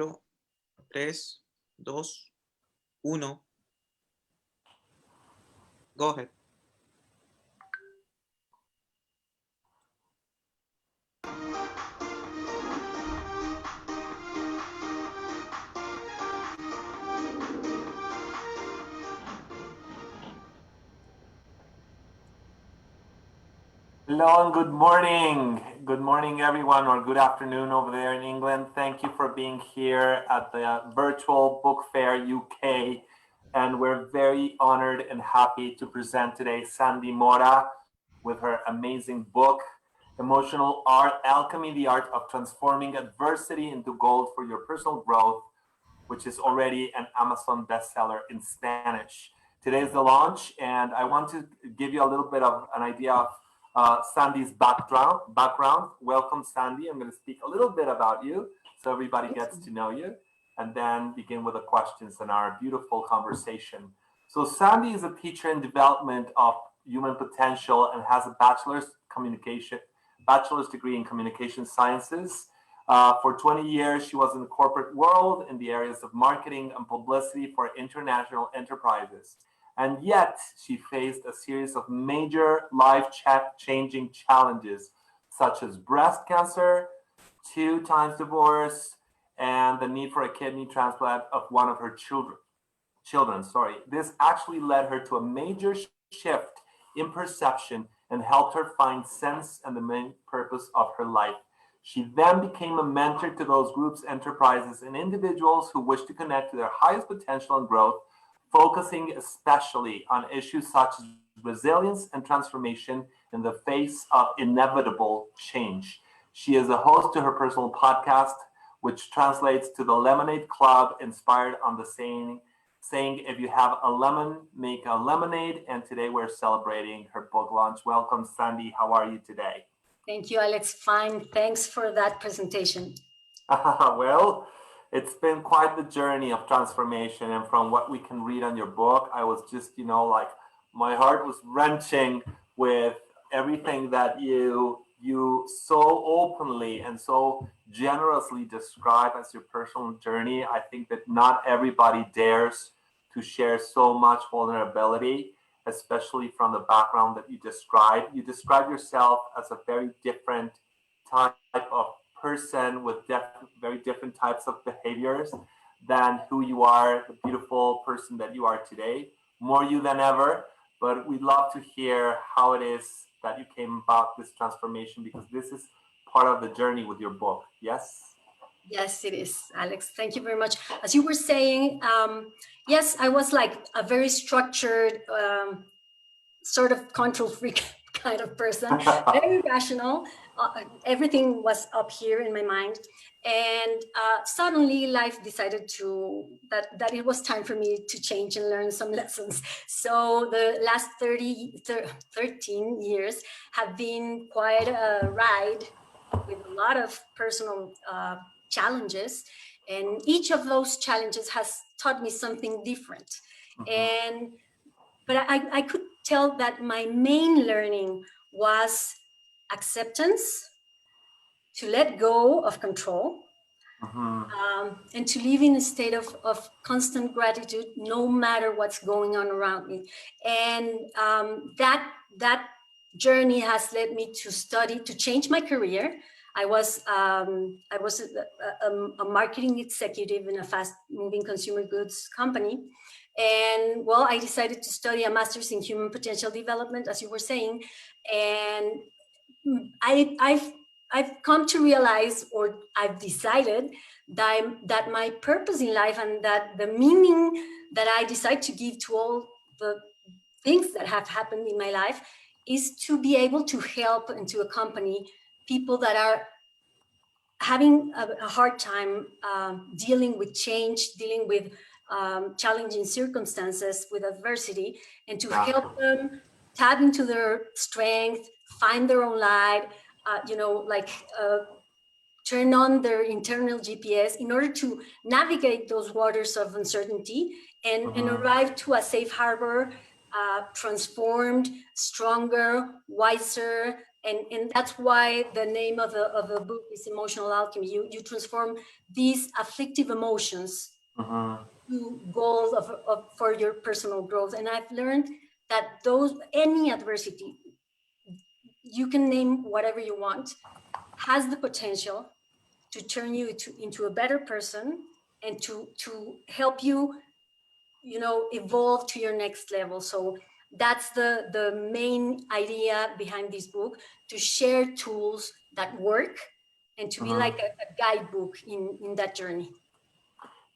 4, 3, 2, 1. Go ahead. Hello and good morning. Good morning, everyone, or good afternoon over there in England. Thank you for being here at the Virtual Book Fair UK. And we're very honored and happy to present today Sandy Mora with her amazing book, Emotional Art, Alchemy, the Art of Transforming Adversity into Gold for Your Personal Growth, which is already an Amazon bestseller in Spanish. Today is the launch, and I want to give you a little bit of an idea of Sandy's background. Welcome, Sandy. I'm going to speak a little bit about you so everybody gets to know you, and then begin with the questions in our beautiful conversation. So Sandy is a teacher in development of human potential and has a bachelor's degree in communication sciences. For 20 years, she was in the corporate world in the areas of marketing and publicity for international enterprises. And yet, she faced a series of major life-changing challenges, such as breast cancer, 2 times divorce, and the need for a kidney transplant of one of her children. This actually led her to a major shift in perception and helped her find sense and the main purpose of her life. She then became a mentor to those groups, enterprises, and individuals who wish to connect to their highest potential and growth, focusing especially on issues such as resilience and transformation in the face of inevitable change. She is a host to her personal podcast, which translates to the Lemonade Club, inspired on the saying, if you have a lemon, make a lemonade. And today we're celebrating her book launch. Welcome, Sandy. How are you today? Thank you, Alex. Fine. Thanks for that presentation. Well, it's been quite the journey of transformation. And from what we can read on your book, I was just, like my heart was wrenching with everything that you so openly and so generously describe as your personal journey. I think that not everybody dares to share so much vulnerability, especially from the background that you describe. You describe yourself as a very different type of person with very different types of behaviors than who you are, the beautiful person that you are today. More you than ever, but we'd love to hear how it is that you came about this transformation, because this is part of the journey with your book. Yes? Yes, it is, Alex. Thank you very much. As you were saying, yes, I was like a very structured, sort of control freak kind of person, very rational. Everything was up here in my mind. And suddenly life decided that it was time for me to change and learn some lessons. So the last 13 years have been quite a ride with a lot of personal challenges. And each of those challenges has taught me something different. But I could tell that my main learning was acceptance, to let go of control, and to live in a state of constant gratitude, no matter what's going on around me. And that journey has led me to change my career. I was a marketing executive in a fast-moving consumer goods company. And well, I decided to study a master's in human potential development, as you were saying. And I've come to realize, or I've decided that my purpose in life and that the meaning that I decide to give to all the things that have happened in my life is to be able to help and to accompany people that are having a hard time dealing with change, dealing with challenging circumstances, with adversity, and to help them tap into their strength, find their own light, turn on their internal GPS in order to navigate those waters of uncertainty and arrive to a safe harbor, transformed, stronger, wiser, And that's why the name of the book is Emotional Alchemy. You transform these afflictive emotions to goals for your personal growth. And I've learned that any adversity, you can name whatever you want, has the potential to turn you into a better person and to help you, evolve to your next level. So that's the main idea behind this book, to share tools that work and to be like a guidebook in that journey.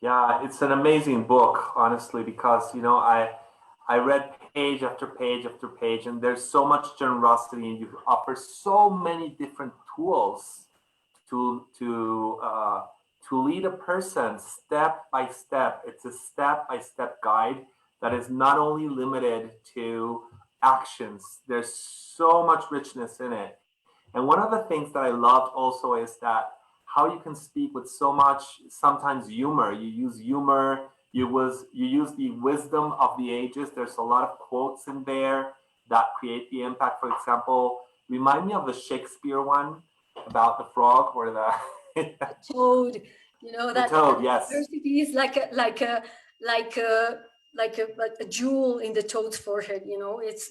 Yeah, it's an amazing book, honestly, because I read page after page after page, and there's so much generosity, and you offer so many different tools to lead a person step by step. It's a step by step guide that is not only limited to actions. There's so much richness in it. And one of the things that I loved also is that how you can speak with so much, sometimes humor. You use humor. You use the wisdom of the ages. There's a lot of quotes in there that create the impact. For example, remind me of the Shakespeare one about the frog or the Toad, the toad. Yes. diversity is like a jewel in the toad's forehead. It's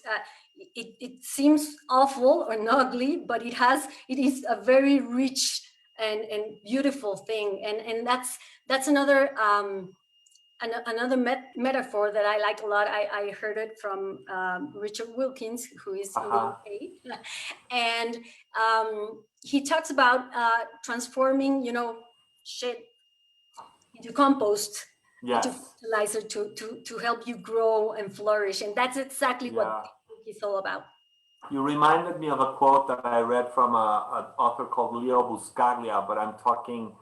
it seems awful or ugly, but it is a very rich and beautiful thing. And that's another metaphor that I like a lot. I heard it from Richard Wilkins, who is in the UK, and he talks about transforming, shit into compost, Yes. into fertilizer to help you grow and flourish. And that's exactly what the book is all about. You reminded me of a quote that I read from an author called Leo Buscaglia, but I'm talking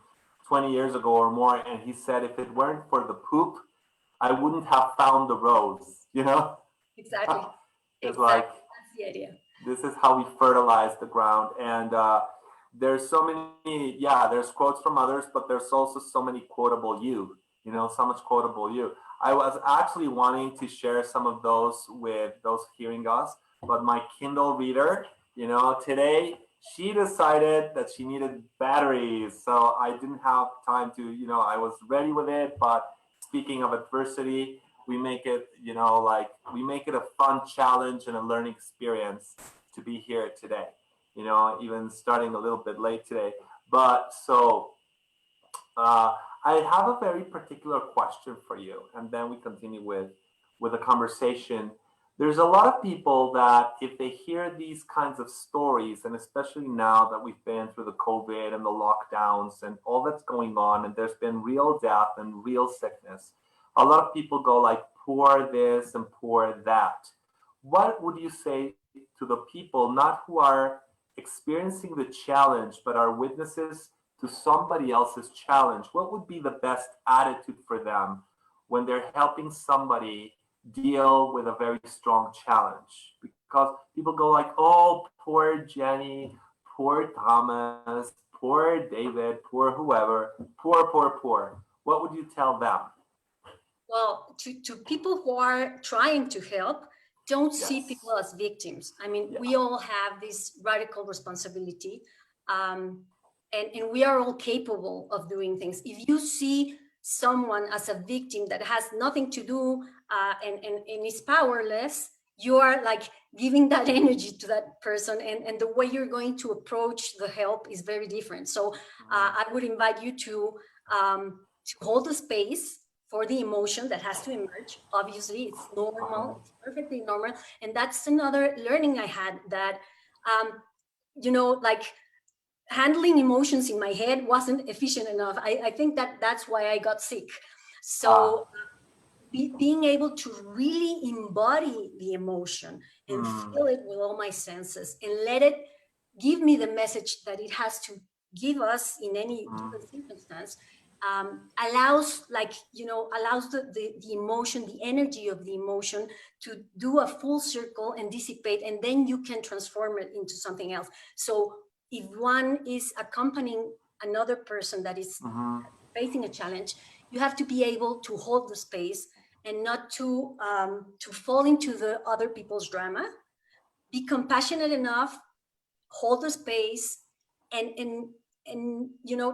20 years ago or more, and he said, if it weren't for the poop, I wouldn't have found the rose, Exactly. It's like, that's the idea. This is how we fertilize the ground. And there's so many, there's quotes from others, but there's also so many quotable so much quotable you. I was actually wanting to share some of those with those hearing us, but my Kindle reader, today she decided that she needed batteries. So I didn't have time to, I was ready with it. But speaking of adversity, we make it, we make it a fun challenge and a learning experience to be here today, even starting a little bit late today. But so I have a very particular question for you, and then we continue with a conversation. There's a lot of people that if they hear these kinds of stories, and especially now that we've been through the COVID and the lockdowns and all that's going on, and there's been real death and real sickness, a lot of people go like, poor this and poor that. What would you say to the people, not who are experiencing the challenge, but are witnesses to somebody else's challenge? What would be the best attitude for them when they're helping somebody deal with a very strong challenge? Because people go like, oh, poor Jenny, poor Thomas, poor David, poor whoever, poor, poor, poor. What would you tell them? Well, to people who are trying to help, don't see people as victims. I mean, we all have this radical responsibility, and we are all capable of doing things. If you see someone as a victim that has nothing to do and is powerless, you are like giving that energy to that person, and the way you're going to approach the help is very different. So I would invite you to hold the space for the emotion that has to emerge. Obviously, it's normal, it's perfectly normal. And that's another learning I had, that, like handling emotions in my head wasn't efficient enough. I think that's why I got sick. So being able to really embody the emotion and feel it with all my senses and let it give me the message that it has to give us in any given circumstance, allows the emotion, the energy of the emotion, to do a full circle and dissipate, and then you can transform it into something else. So if one is accompanying another person that is facing a challenge, you have to be able to hold the space and not to fall into the other people's drama. Be compassionate enough hold the space, and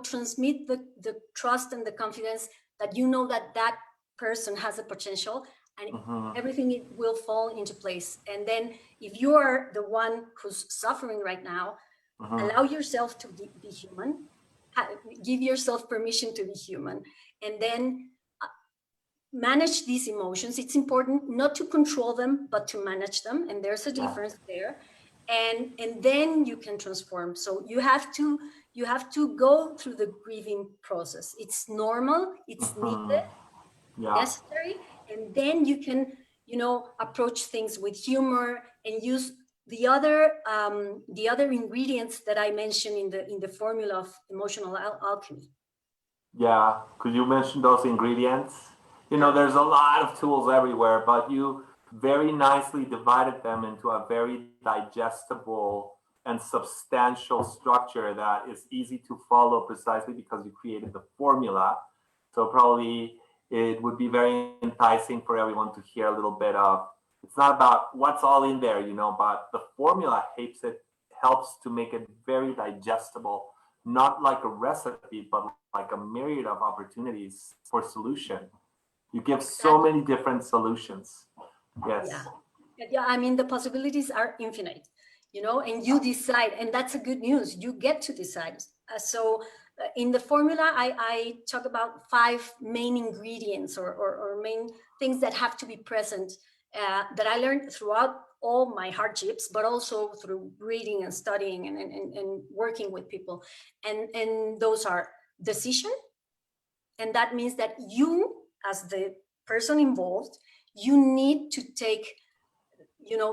transmit the trust and the confidence that that person has a potential, and everything will fall into place. And then if you're the one who's suffering right now, allow yourself to be human, give yourself permission to be human, and then manage these emotions. It's important not to control them, but to manage them. And there's a difference there. And then you can transform. So you have to go through the grieving process. It's normal, it's needed, necessary. And then you can, approach things with humor and use the other ingredients that I mentioned in the formula of emotional alchemy. Yeah, could you mention those ingredients? There's a lot of tools everywhere, but you very nicely divided them into a very digestible and substantial structure that is easy to follow, precisely because you created the formula. So probably it would be very enticing for everyone to hear a little bit of, it's not about what's all in there, but the formula helps to make it very digestible, not like a recipe, but like a myriad of opportunities for solution. You give so many different solutions. Yes. Yeah. I mean, the possibilities are infinite, and you decide, and that's a good news. You get to decide. So in the formula, I talk about 5 main ingredients or main things that have to be present, that I learned throughout all my hardships, but also through reading and studying and working with people. And those are decision. And that means that you, as the person involved, you need to take,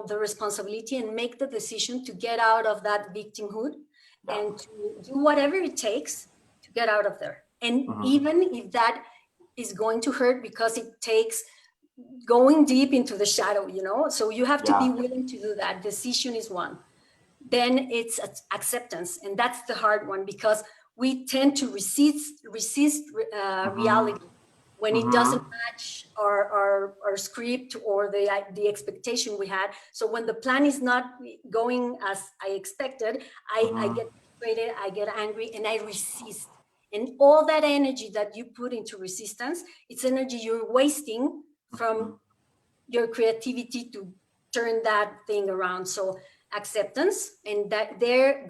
the responsibility and make the decision to get out of that victimhood and to do whatever it takes to get out of there. And even if that is going to hurt, because it takes going deep into the shadow, so you have to be willing to do that. Decision is one. Then it's acceptance. And that's the hard one, because we tend to resist reality when it doesn't match our script or the expectation we had. So when the plan is not going as I expected, I get frustrated, I get angry, and I resist. And all that energy that you put into resistance, it's energy you're wasting from your creativity to turn that thing around. So acceptance, and that there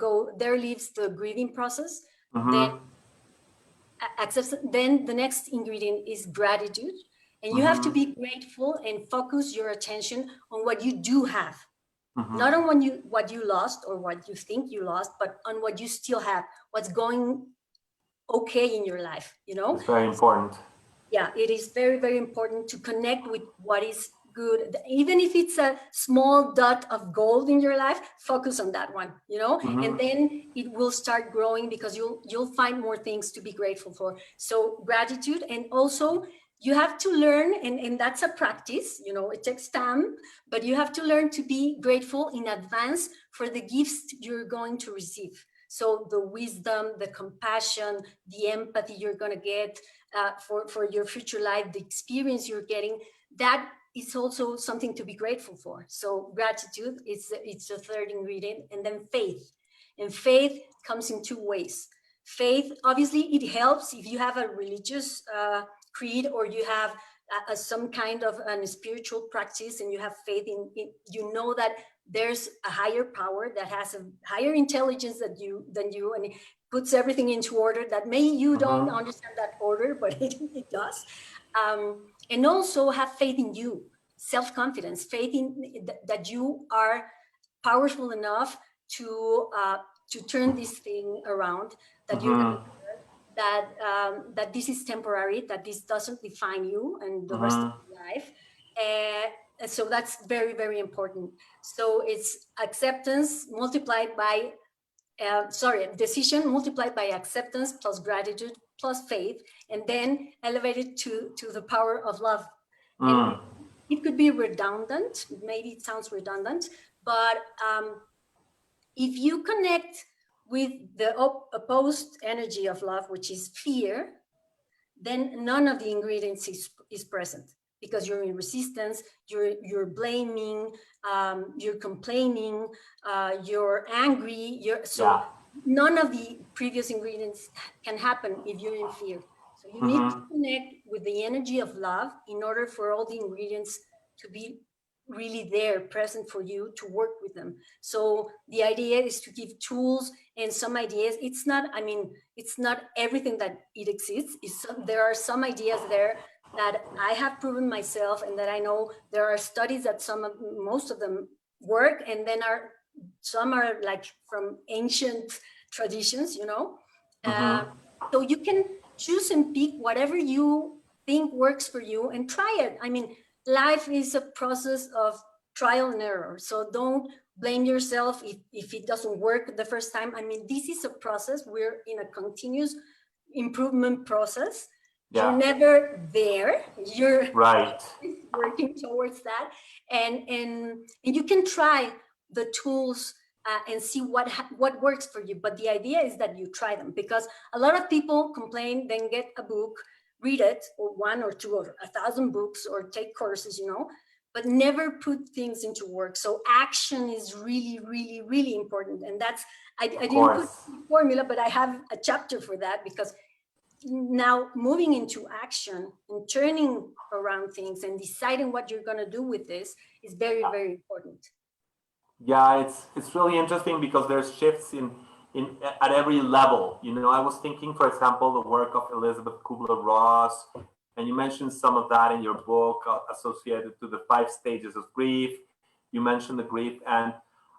leaves the grieving process. Then then the next ingredient is gratitude, and you have to be grateful and focus your attention on what you do have, not on what you lost or what you think you lost, but on what you still have, what's going okay in your life. It's very important. Yeah, it is very, very important to connect with what is good. Even if it's a small dot of gold in your life, focus on that one, and then it will start growing, because you'll find more things to be grateful for. So gratitude. And also you have to learn, and that's a practice, it takes time, but you have to learn to be grateful in advance for the gifts you're going to receive. So the wisdom, the compassion, the empathy you're going to get for your future life, the experience you're getting, that is also something to be grateful for. So gratitude it's the third ingredient. And then faith. And faith comes in 2 ways. Faith, obviously, it helps if you have a religious creed, or you have some kind of a spiritual practice, and you have faith in that there's a higher power that has a higher intelligence than you, and it puts everything into order that you don't understand that order, but it does. And also have faith in you, self-confidence, faith in that you are powerful enough to turn this thing around, that you're going to that this is temporary, that this doesn't define you and the rest of your life. So that's very, very important. So it's acceptance multiplied by, decision multiplied by acceptance plus gratitude plus faith, and then elevated to the power of love. And it could be redundant, maybe it sounds redundant, but if you connect with the opposed energy of love, which is fear, then none of the ingredients is present, because you're in resistance, you're blaming, you're complaining, you're angry, so none of the previous ingredients can happen if you're in fear. So you need to connect with the energy of love in order for all the ingredients to be really there, present for you to work with them. So the idea is to give tools and some ideas. It's not, I mean, it's not everything that it exists. There are some ideas there that I have proven myself, and that I know there are studies that most of them work, and then some are like from ancient traditions, you know. So you can choose and pick whatever you think works for you and try it. I mean, life is a process of trial and error. So don't blame yourself if it doesn't work the first time. I mean, this is a process. We're in a continuous improvement process. You're never there. You're working towards that. And you can try the tools and see what works for you. But the idea is that you try them, because a lot of people complain, then get a book, read it, or one or two or 1,000 books, or take courses, you know, but never put things into work. So action is really, really, really important. And that's, I didn't put the formula, but I have a chapter for that, because now moving into action and turning around things and deciding what you're going to do with this is very, very important. Yeah, it's really interesting because there's shifts in at every level. You know, I was thinking, for example, the work of Elizabeth Kubler-Ross, and you mentioned some of that in your book associated to the 5 stages of grief. You mentioned the grief, and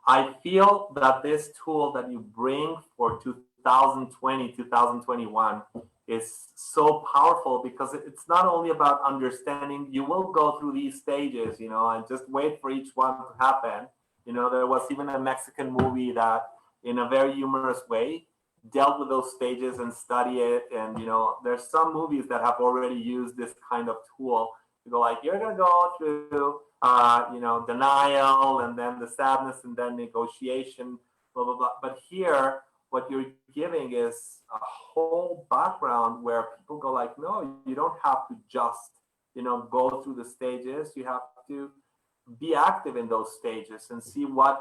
I feel that this tool that you bring for 2020, 2021 is so powerful, because it's not only about understanding. You will go through these stages, you know, and just wait for each one to happen. You know, there was even a Mexican movie that, in a very humorous way, dealt with those stages and study it. And, you know, there's some movies that have already used this kind of tool to go like, you're going to go through, you know, denial, and then the sadness, and then negotiation, blah, blah, blah. But here, what you're giving is a whole background where people go like, no, you don't have to just, you know, go through the stages. You have to be active in those stages and see what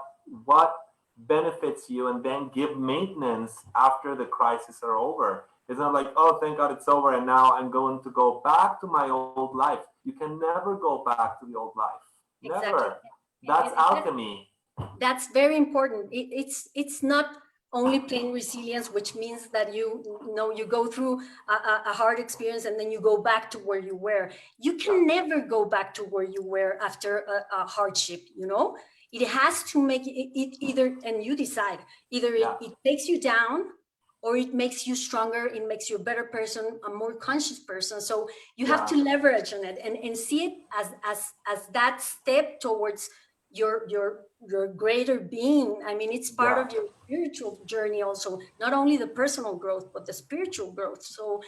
benefits you, and then give maintenance after the crises are over. It's not like, oh, thank God it's over, and now I'm going to go back to my old life. You can never go back to the old life. Never. Exactly. That's alchemy. That's very important. It's not only plain resilience, which means that you know you go through a hard experience and then you go back to where you were. You can never go back to where you were after a hardship, you know. It has to make it either, and you decide, either it takes you down, or it makes you stronger, it makes you a better person, a more conscious person. So you have to leverage on it and see it as that step towards your greater being. I mean, it's part of your spiritual journey also, not only the personal growth, but the spiritual growth. So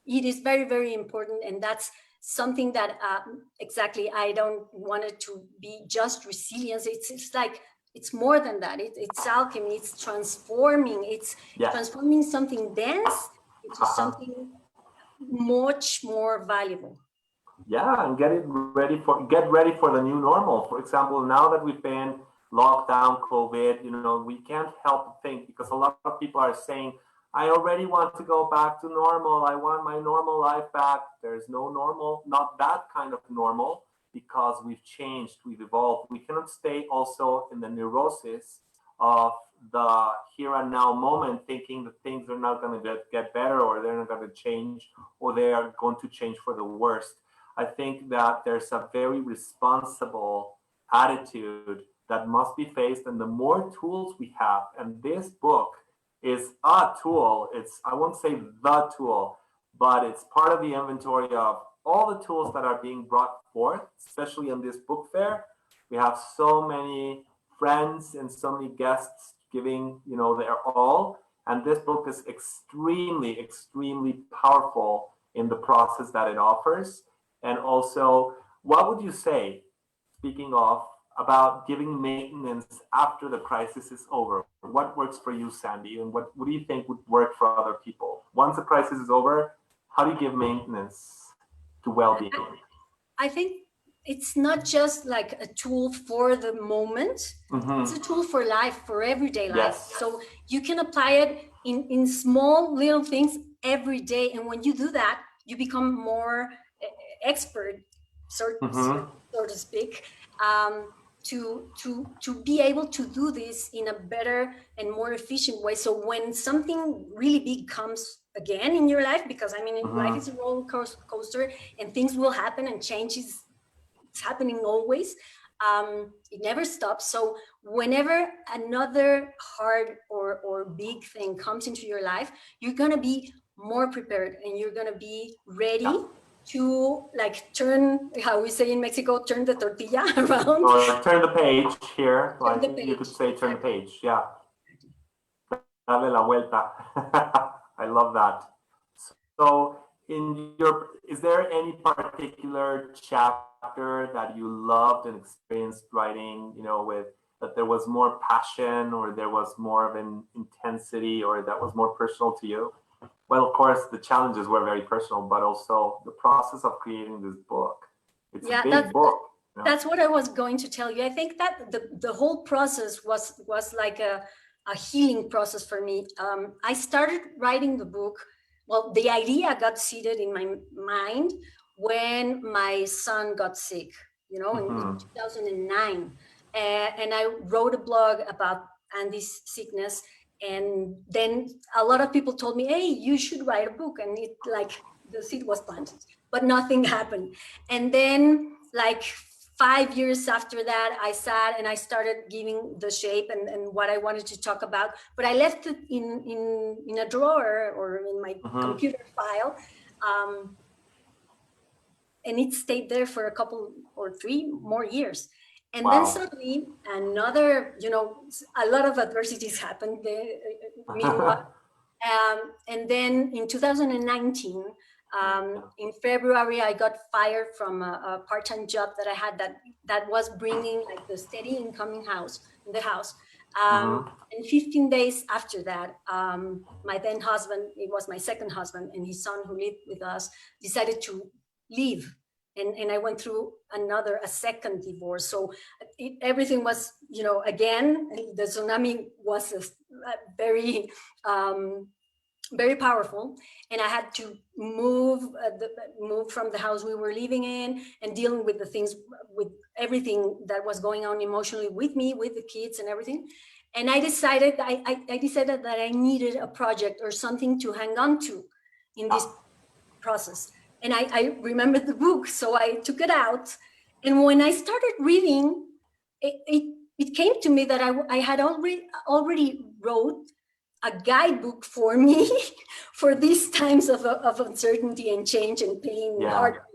it is very, very important. And that's something that exactly, I don't want it to be just resilience. It's like, it's more than that. It's alchemy. It's transforming. It's transforming something dense into something much more valuable. Yeah, and get ready for the new normal. For example, now that we've been locked down, COVID, you know, we can't help but think, because a lot of people are saying, I already want to go back to normal. I want my normal life back. There's no normal, not that kind of normal, because we've changed, we've evolved. We cannot stay also in the neurosis of the here and now moment, thinking that things are not going to get better, or they're not going to change, or they are going to change for the worst. I think that there's a very responsible attitude that must be faced, and the more tools we have, and this book is a tool. I won't say the tool, but it's part of the inventory of all the tools that are being brought forth, especially in this book fair. We have so many friends and so many guests giving, you know, their all, and this book is extremely, extremely powerful in the process that it offers. And also, what would you say, speaking of, about giving maintenance after the crisis is over? What works for you, Sandy? And what do you think would work for other people? Once the crisis is over, how do you give maintenance to well-being? I think it's not just like a tool for the moment. It's a tool for life, for everyday life. Yes. So you can apply it in small little things every day. And when you do that, you become more expert, so to speak, to be able to do this in a better and more efficient way. So when something really big comes again in your life, because I mean, life is a roller coaster and things will happen and change is it's happening always. It never stops. So whenever another hard or big thing comes into your life, you're gonna be more prepared and you're gonna be ready to like turn, how we say in Mexico, turn the tortilla around. Or turn the page here. Turn the You could page, say turn the exactly. page. Yeah. Dale la vuelta. I love that. So, is there any particular chapter that you loved and experienced writing, with that there was more passion or there was more of an intensity or that was more personal to you? Well, of course, the challenges were very personal, but also the process of creating this book. It's a big book. That's what I was going to tell you. I think that the whole process was like a healing process for me. I started writing the book. Well, the idea got seated in my mind when my son got sick, in 2009. And I wrote a blog about Andy's sickness. And then a lot of people told me, hey, you should write a book. And it like the seed was planted, but nothing happened. And then like 5 years after that, I sat and I started giving the shape and what I wanted to talk about, but I left it in a drawer or in my computer file. And it stayed there for a couple or 3 more years. And then suddenly another, a lot of adversities happened there, meanwhile. And then in 2019, in February, I got fired from a part-time job that I had that was bringing like the steady incoming in the house. And 15 days after that, my then husband, it was my second husband, and his son who lived with us decided to leave. And I went through a second divorce. So everything was, again, the tsunami was very, very powerful. And I had to move from the house we were living in and dealing with the things, with everything that was going on emotionally with me, with the kids and everything. And I decided that I needed a project or something to hang on to in this process. And I remembered the book, so I took it out. And when I started reading, it came to me that I had already wrote a guidebook for me for these times of uncertainty and change and pain and heartbreak.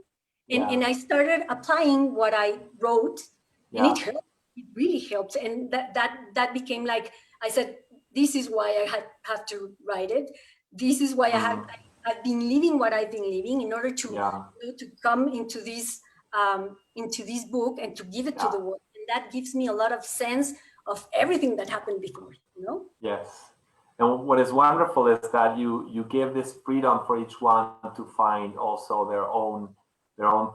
And I started applying what I wrote, and it helped. It really helped. And that became like, I said, this is why I had to write it. This is why I've been living what I've been living in order to come into this book and to give it to the world. And that gives me a lot of sense of everything that happened before, Yes. And what is wonderful is that you give this freedom for each one to find also their own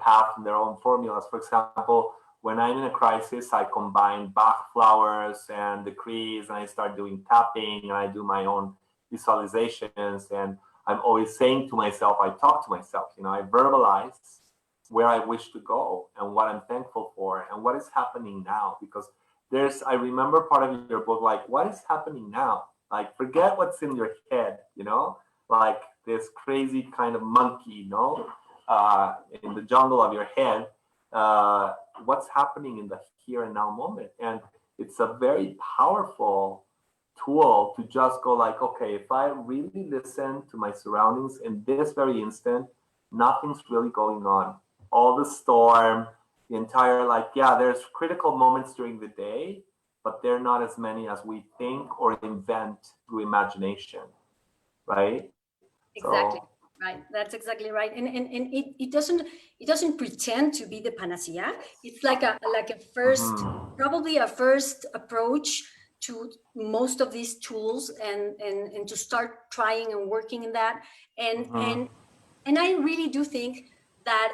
path and their own formulas. For example, when I'm in a crisis, I combine Bach flowers and decrees, and I start doing tapping, and I do my own visualizations. And I'm always saying to myself, I talk to myself, I verbalize where I wish to go and what I'm thankful for and what is happening now. Because I remember part of your book, like, what is happening now? Like, forget what's in your head, like this crazy kind of monkey, in the jungle of your head. What's happening in the here and now moment? And it's a very powerful tool to just go like, okay, if I really listen to my surroundings in this very instant, nothing's really going on. All the storm, the entire, there's critical moments during the day, but they're not as many as we think or invent through imagination, right? Exactly. Right. That's exactly right. And it doesn't pretend to be the panacea. It's like a first, probably a first approach to most of these tools and to start trying and working in that. And I really do think that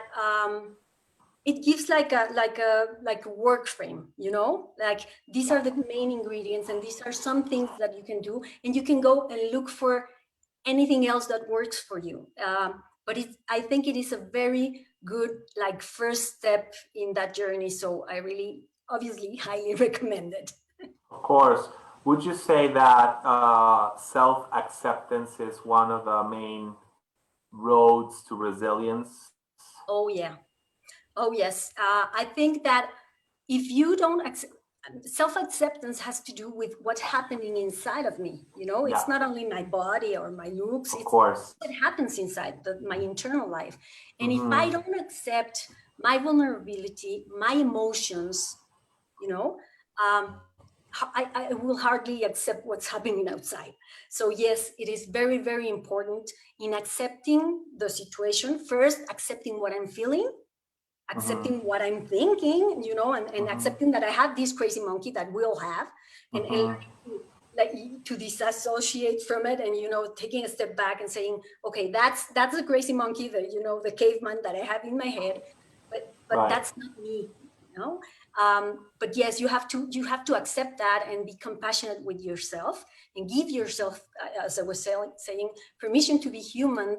it gives like a work frame, you know, like these are the main ingredients and these are some things that you can do, and you can go and look for anything else that works for you. But I think it is a very good like first step in that journey. So I really obviously highly recommend it. Of course. Would you say that self-acceptance is one of the main roads to resilience? Oh yeah. Oh yes. I think that if you don't accept, self-acceptance has to do with what's happening inside of me. You know, Yeah, it's not only my body or my looks, of it's course. what happens inside my internal life. And if I Hmm. don't accept my vulnerability, my emotions, you know, I will hardly accept what's happening outside. So yes, it is very, very important in accepting the situation. First, accepting what I'm feeling, Hmm. accepting what I'm thinking, you know, and Hmm. accepting that I have this crazy monkey that we all have, and Hmm. like to disassociate from it, and you know, taking a step back and saying, okay, that's the crazy monkey, that you know, the caveman that I have in my head, but Right. that's not me, you know. But yes, you have to accept that and be compassionate with yourself and give yourself, as I was saying, permission to be human,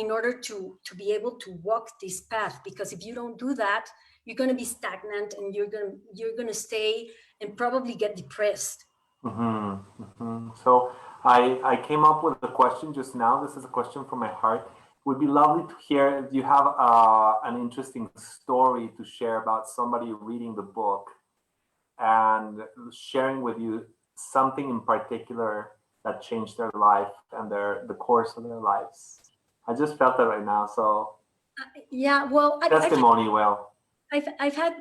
in order to be able to walk this path. Because if you don't do that, you're going to be stagnant, and you're going to stay and probably get depressed. Hmm. Hmm. So I came up with a question just now. This is a question from my heart. It would be lovely to hear if you have an interesting story to share about somebody reading the book and sharing with you something in particular that changed their life and the course of their lives. I just felt that right now. So Yeah, well, testimony, well, I've had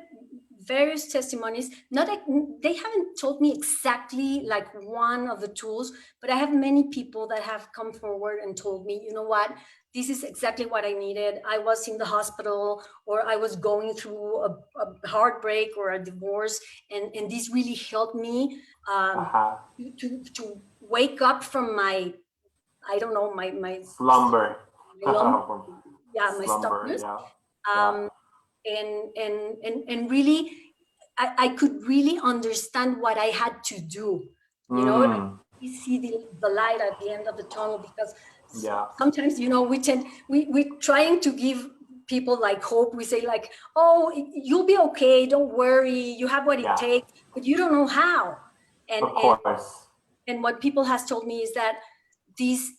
various testimonies. Not they haven't told me exactly like one of the tools, but I have many people that have come forward and told me, you know what, this is exactly what I needed. I was in the hospital, or I was going through a heartbreak or a divorce, and this really helped me, aha, to wake up from my, I don't know, my slumber, lump, yeah, my slumber, stuckness. yeah, yeah, Um, and really, I could really understand what I had to do, you know, like mm, you see the light at the end of the tunnel. Because yeah, sometimes, you know, we're trying to give people like hope. We say like, oh, you'll be okay, don't worry, you have what it yeah, takes, but you don't know how. and of and course, and what people has told me is that this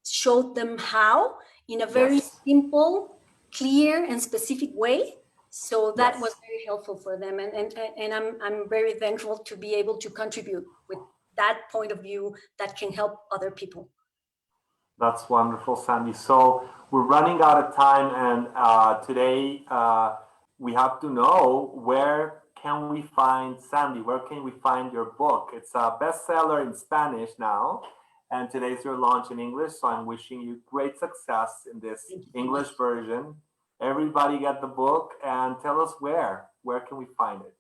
showed them how, in a very yes, simple, clear, and specific way. So that was yes. very helpful for them, and I'm very thankful to be able to contribute with that point of view that can help other people. That's wonderful, Sandy. So we're running out of time, and today we have to know, where can we find Sandy? Where can we find your book? It's a bestseller in Spanish now, and today's your launch in English. So I'm wishing you great success in this Thank you so much. English version. Everybody get the book, and tell us where. Where can we find it?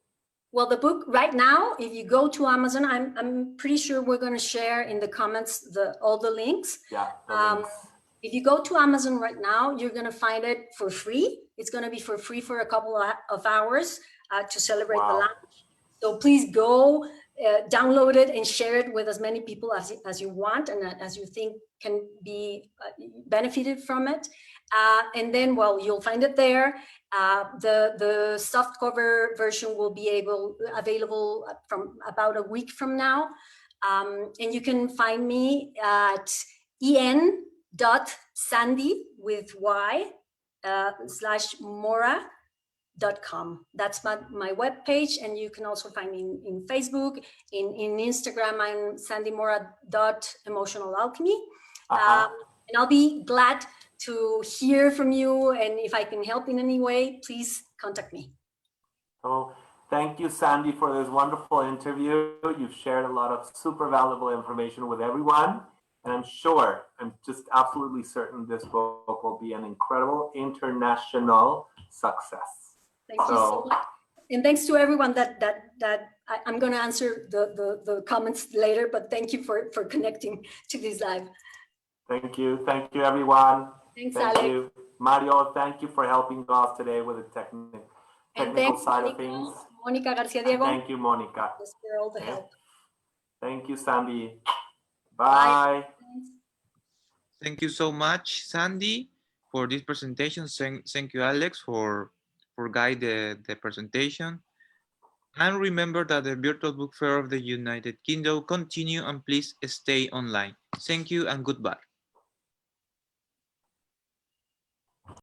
Well, the book right now, if you go to Amazon, I'm pretty sure we're going to share in the comments all the links. Yeah, the Um, links. if you go to Amazon right now, you're going to find it for free. It's going to be for free for a couple of hours, to celebrate the Wow. launch. So please go, download it and share it with as many people as you want, and as you think can be benefited from it. And then, well, you'll find it there. The soft cover version will be available from about a week from now. And you can find me at en.sandy with y /mora.com. That's my webpage. And you can also find me in Facebook, in Instagram. I'm Sandy Mora .emotional alchemy. Uh-huh. And I'll be glad to hear from you. And if I can help in any way, please contact me. So thank you, Sandy, for this wonderful interview. You've shared a lot of super valuable information with everyone. And I'm just absolutely certain this book will be an incredible international success. Thank you so much. And thanks to everyone that I'm going to answer the comments later, but thank you for connecting to this live. Thank you. Thank you, everyone. Thanks, Thank Alex. you. Mario, thank you for helping us today with the technical And thanks, side of Monica, things. Monica Garcia And Diego, thank you, Monica. just for all the Okay. help. Thank you, Sandy. Bye. Bye. Thanks. Thank you so much, Sandy, for this presentation. Thank you, Alex, for guide the presentation. And remember that the virtual book fair of the United Kingdom continue, and please stay online. Thank you and goodbye.